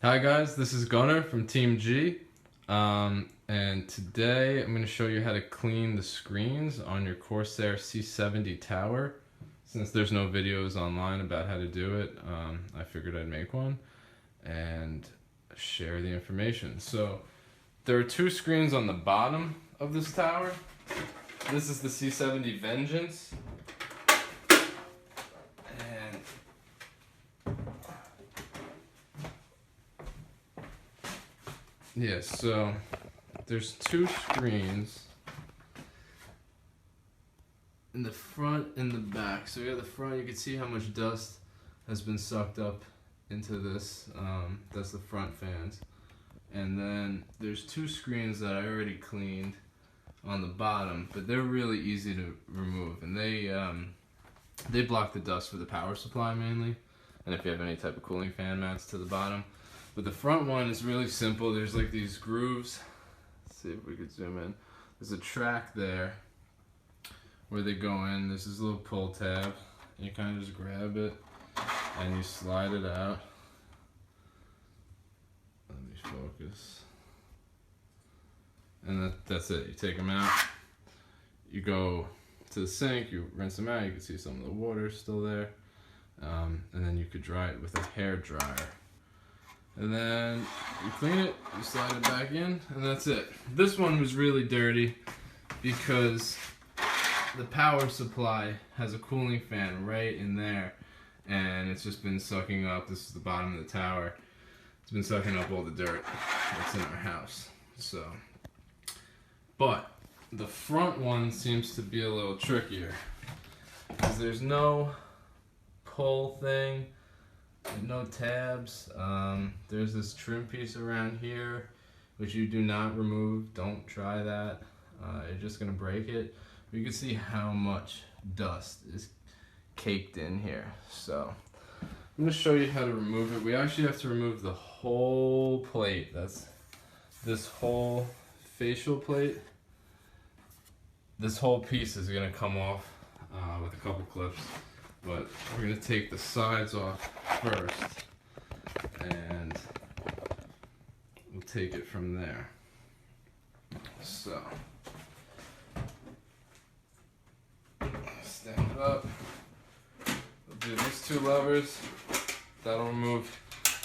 Hi guys, this is Gunnar from Team G, and today I'm going to show you how to clean the screens on your Corsair C70 Tower. Since there's no videos online about how to do it, I figured I'd make one and share the information. So there are two screens on the bottom of this tower. This is the C70 Vengeance. Yeah, so there's two screens in the front and the back. So yeah, the front, you can see how much dust has been sucked up into this. That's the front fans. And then there's two screens that I already cleaned on the bottom, but they're really easy to remove. And they block the dust for the power supply mainly. And if you have any type of cooling fan mats to the bottom. But the front one is really simple. There's like these grooves. Let's see if we could zoom in. There's a track there where they go in. There's this little pull tab. And you kind of just grab it and you slide it out. Let me focus. And that's it. You take them out. You go to the sink. You rinse them out. You can see some of the water still there. And then you could dry it with a hair dryer. And then you clean it, you slide it back in, and that's it. This one was really dirty because the power supply has a cooling fan right in there, and it's just been sucking up. This is the bottom of the tower. It's been sucking up all the dirt that's in our house. So, but the front one seems to be a little trickier because there's no pull thing. No tabs. There's this trim piece around here which you do not remove. Don't try that. You're just gonna break it. You can see how much dust is caked in here. So I'm gonna show you how to remove it. We actually have to remove the whole plate. That's this whole facial plate. This whole piece is gonna come off with a couple clips. But we're going to take the sides off first, and we'll take it from there. So, stand it up. We'll do these two levers. That'll remove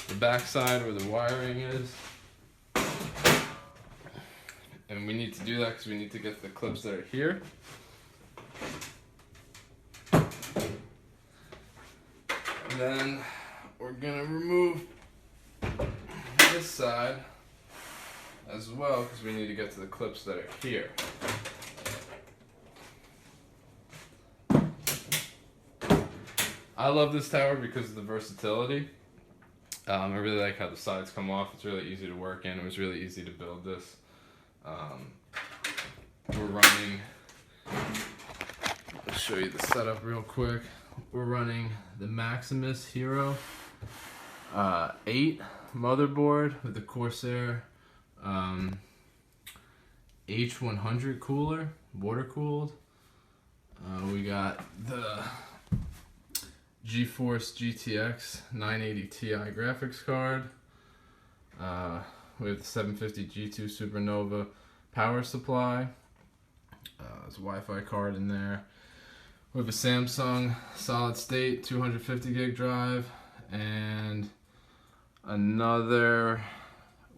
the back side where the wiring is. And we need to do that because we need to get the clips that are here. Then we're gonna remove this side as well because we need to get to the clips that are here. I love this tower because of the versatility. I really like how the sides come off. It's really easy to work in. It was really easy to build this. We're running, I'll show you the setup real quick. We're running the Maximus Hero 8 motherboard with the Corsair H100 cooler, water cooled. We got the GeForce GTX 980 Ti graphics card. We have the 750 G2 Supernova power supply. There's a Wi-Fi card in there. We have a Samsung solid state 250 gig drive and another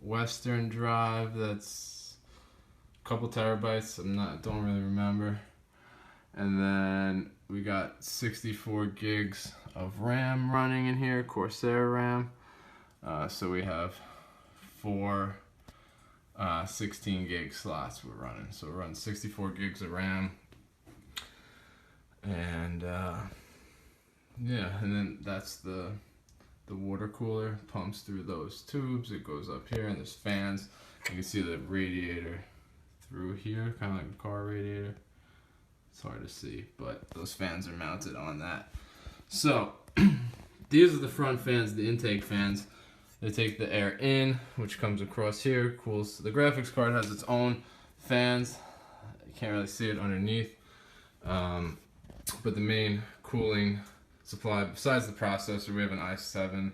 Western drive that's a couple terabytes. Don't really remember. And then we got 64 gigs of RAM running in here, Corsair RAM. So we have four 16 gig slots we're running. So we're running 64 gigs of RAM. And yeah, and then that's the water cooler, pumps through those tubes. It goes up here, and there's fans. You can see the radiator through here, kind of like a car radiator. It's hard to see, but those fans are mounted on that. So these are the front fans, the intake fans. They take the air in, which comes across here, cools. The graphics card has its own fans. You can't really see it underneath. But the main cooling supply, besides the processor, we have an i7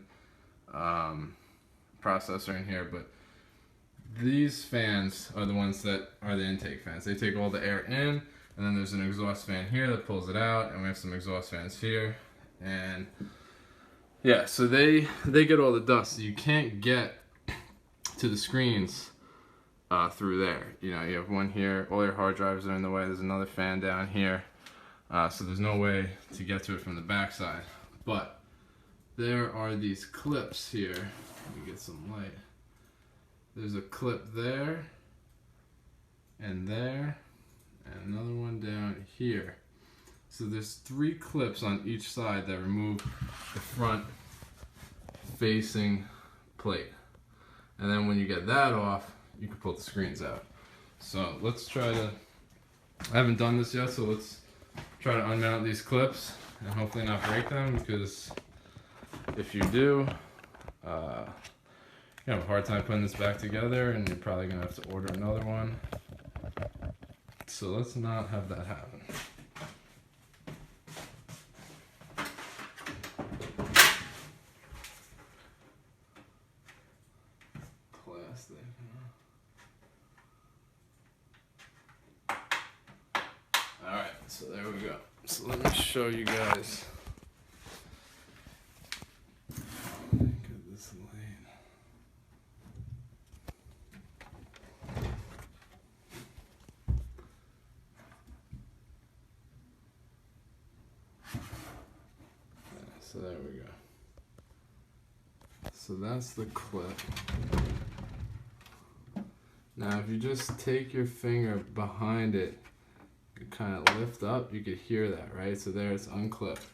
processor in here, but these fans are the ones that are the intake fans. They take all the air in, and then there's an exhaust fan here that pulls it out, and we have some exhaust fans here. And yeah, so they get all the dust. You can't get to the screens through there. You know, you have one here, all your hard drives are in the way, there's another fan down here. So there's no way to get to it from the backside. But there are these clips here. Let me get some light. There's a clip there, and another one down here. So there's 3 clips on each side that remove the front facing plate. And then when you get that off, you can pull the screens out. So let's try to, I haven't done this yet, so let's try to unmount these clips and hopefully not break them, because if you do, you have a hard time putting this back together, and you're probably gonna have to order another one. So let's not have that happen. Plastic. Alright, so there we go. So let me show you guys. So there we go. So that's the clip. Now if you just take your finger behind it, you kind of lift up, you could hear that, right? So there it's unclipped.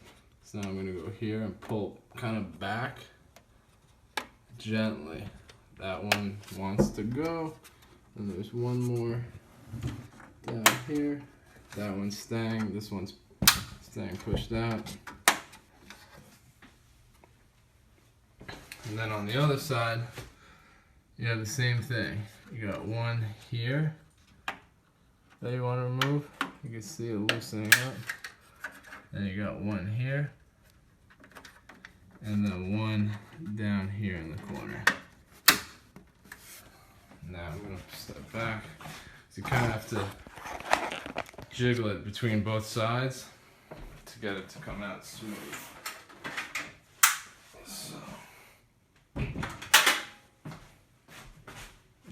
So now I'm gonna go here and pull kind of back gently. That one wants to go. And there's one more down here. That one's staying, this one's staying pushed out. And then on the other side, you have the same thing. You got one here that you want to remove. You can see it loosening up. Then you got one here. And then one down here in the corner. Now I'm going to step back. So you kind of have to jiggle it between both sides to get it to come out smooth.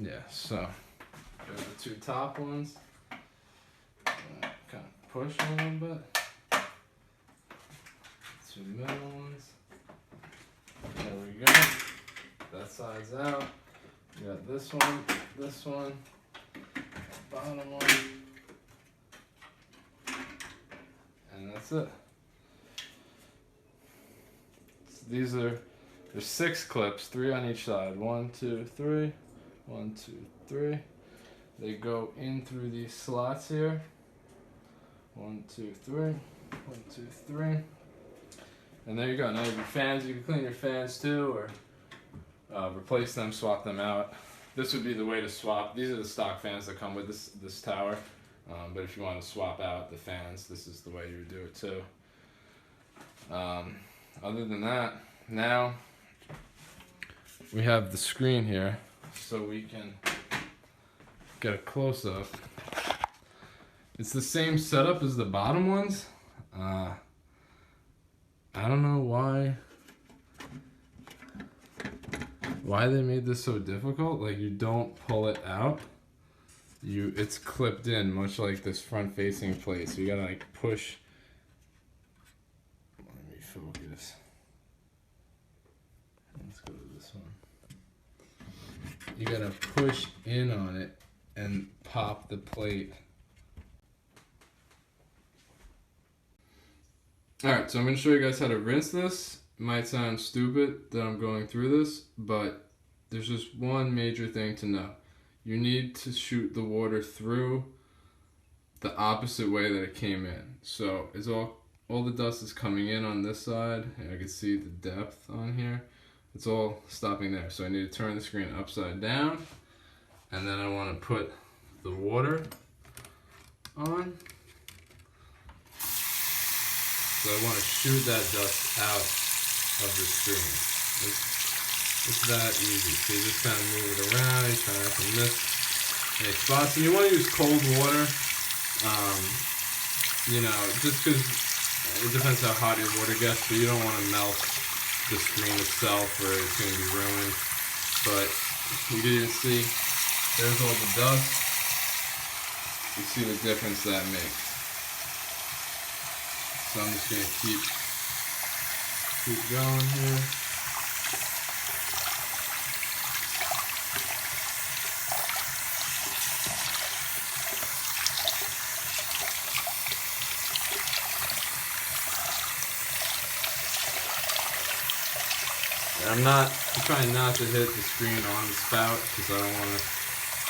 Yeah, so go to the 2 top ones, kind of push a little bit, 2 middle ones, there we go, that side's out, you got this one, bottom one, and that's it. So there's 6 clips, 3 on each side, 1, 2, 3. 1, 2, 3. They go in through these slots here. 1, 2, 3. 1, 2, 3. And there you go. Now you have your fans. You can clean your fans too, or replace them, swap them out. This would be the way to swap. These are the stock fans that come with this tower. But if you want to swap out the fans, this is the way you would do it too. Other than that, now we have the screen here. So we can get a close-up. It's the same setup as the bottom ones. I don't know why they made this so difficult. Like, you don't pull it out. It's clipped in, much like this front-facing plate. So you gotta like push. Let me focus. Let's go to this one. You gotta push in on it and pop the plate. Alright, so I'm gonna show you guys how to rinse this. It might sound stupid that I'm going through this, but there's just one major thing to know. You need to shoot the water through the opposite way that it came in. So it's all the dust is coming in on this side, and I can see the depth on here. It's all stopping there. So I need to turn the screen upside down, and then I want to put the water on. So I want to shoot that dust out of the screen. It's that easy. So you just kind of move it around. You try not to miss any spots. And you want to use cold water. You know, just because it depends how hot your water gets, but you don't want to melt the screen itself or it's going to be ruined. But you can even see there's all the dust. You see the difference that makes. So I'm just going to keep going here. I'm trying not to hit the screen on the spout because I don't want to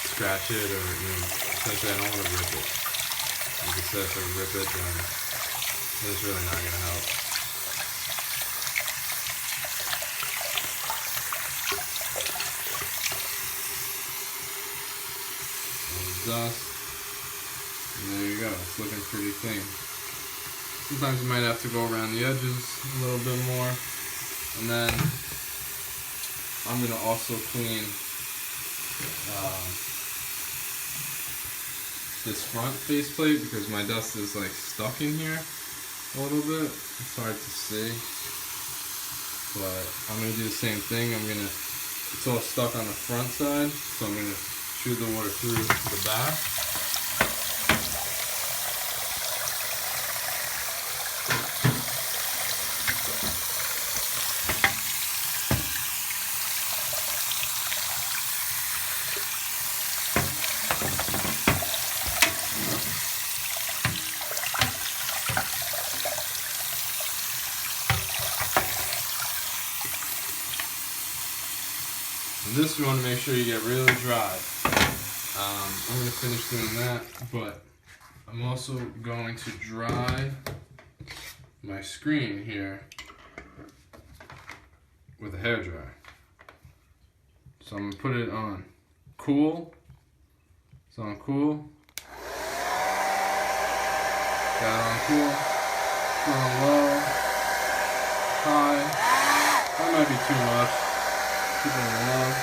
scratch it or, essentially I don't want to rip it. Like I said, if I rip it, then it's really not going to help. Dust. And there you go. It's looking pretty clean. Sometimes you might have to go around the edges a little bit more. And then I'm going to also clean this front faceplate because my dust is like stuck in here a little bit. It's hard to see. But I'm going to do the same thing. It's all stuck on the front side, so I'm going to shoot the water through the back. This you want to make sure you get really dry. I'm going to finish doing that, but I'm also going to dry my screen here with a hairdryer. So I'm going to put it on cool. It's on cool. Got it on cool. Put it on low. High. That might be too much. Keep it on low.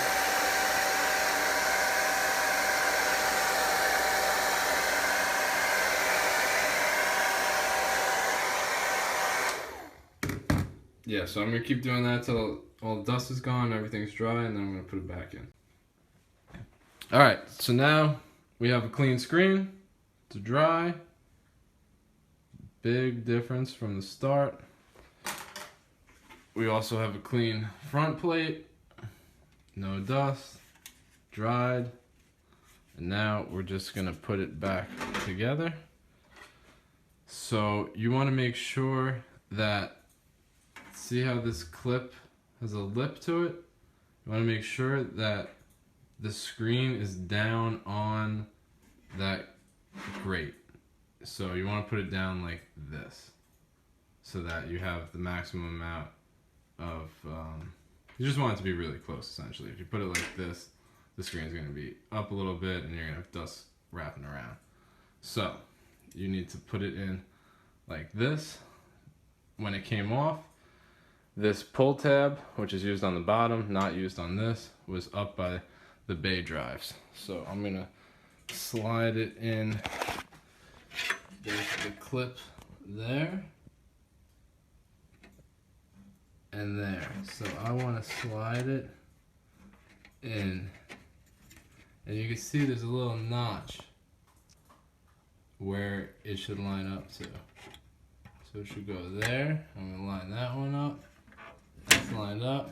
Yeah, so I'm going to keep doing that till all the dust is gone, everything's dry, and then I'm going to put it back in. Alright, so now we have a clean screen to dry. Big difference from the start. We also have a clean front plate. No dust, dried, and now we're just gonna put it back together. So you want to make sure that, see how this clip has a lip to it? You want to make sure that the screen is down on that grate. So you want to put it down like this, so that you have the maximum amount of you just want it to be really close, essentially. If you put it like this, the screen's going to be up a little bit and you're going to have dust wrapping around. So you need to put it in like this. When it came off, this pull tab, which is used on the bottom, not used on this, was up by the bay drives. So I'm going to slide it in. There's the clip there. And there. So I want to slide it in. And you can see there's a little notch where it should line up to. So it should go there. I'm going to line that one up. That's lined up.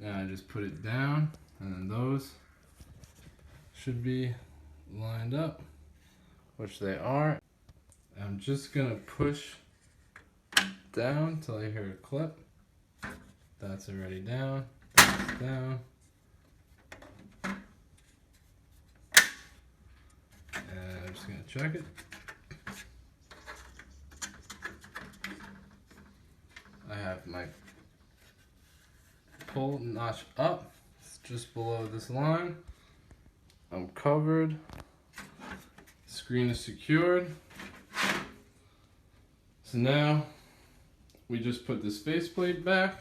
Now I just put it down, and then those should be lined up, which they are. I'm just going to push down till I hear a clip. That's already down. That's down. And I'm just going to check it. I have my pull notch up. It's just below this line. I'm covered. Screen is secured. So now we just put this faceplate back.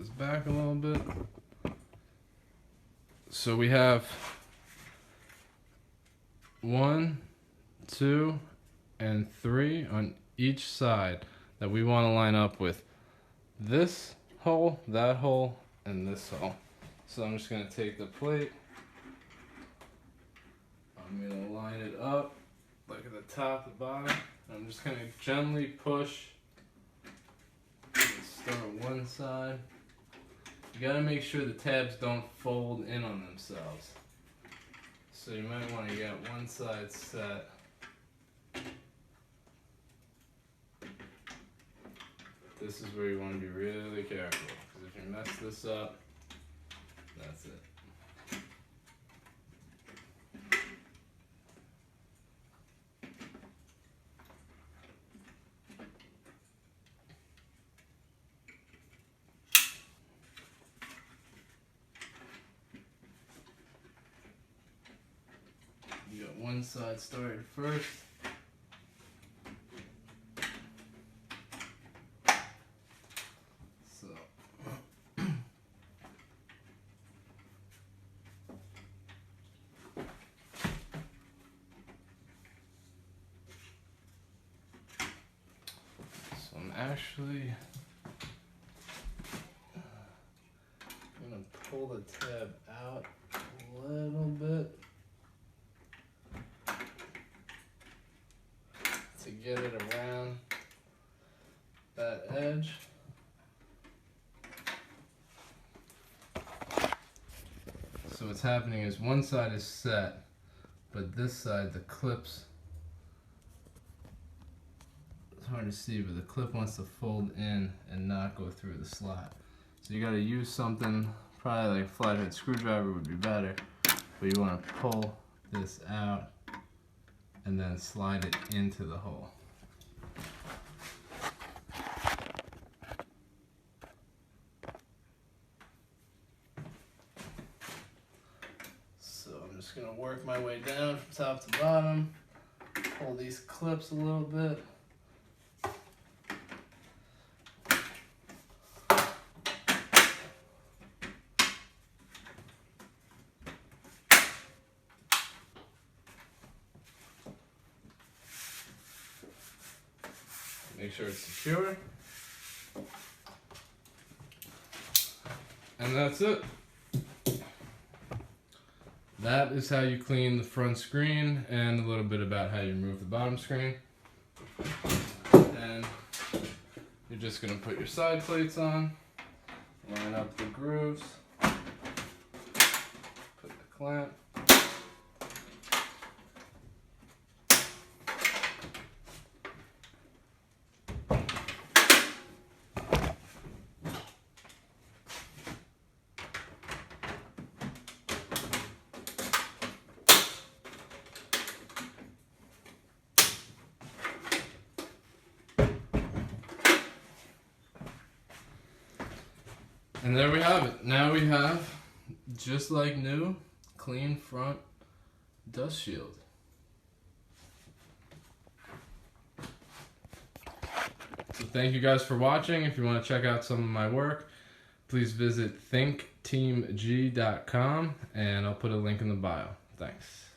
this back a little bit. So we have 1, 2, and 3 on each side that we want to line up with this hole, that hole, and this hole. So I'm just going to take the plate, I'm going to line it up like at the top, the bottom. I'm just going to gently push. Start one side. You got to make sure the tabs don't fold in on themselves. So you might want to get one side set. This is where you want to be really careful, because if you mess this up, that's it. You got one side started first. So I'm actually gonna pull the tab out a little bit to get it around that edge. So what's happening is one side is set, but this side, the clips, it's hard to see, but the clip wants to fold in and not go through the slot. So you gotta use something, probably like a flathead screwdriver would be better, but you wanna pull this out and then slide it into the hole. So I'm just gonna work my way down from top to bottom, pull these clips a little bit. Make sure it's secure. And that's it. That is how you clean the front screen, and a little bit about how you remove the bottom screen. And you're just going to put your side plates on, line up the grooves, put the clamp. And there we have it. Now we have, just like new, clean front dust shield. So thank you guys for watching. If you want to check out some of my work, please visit thinkteamg.com, and I'll put a link in the bio. Thanks.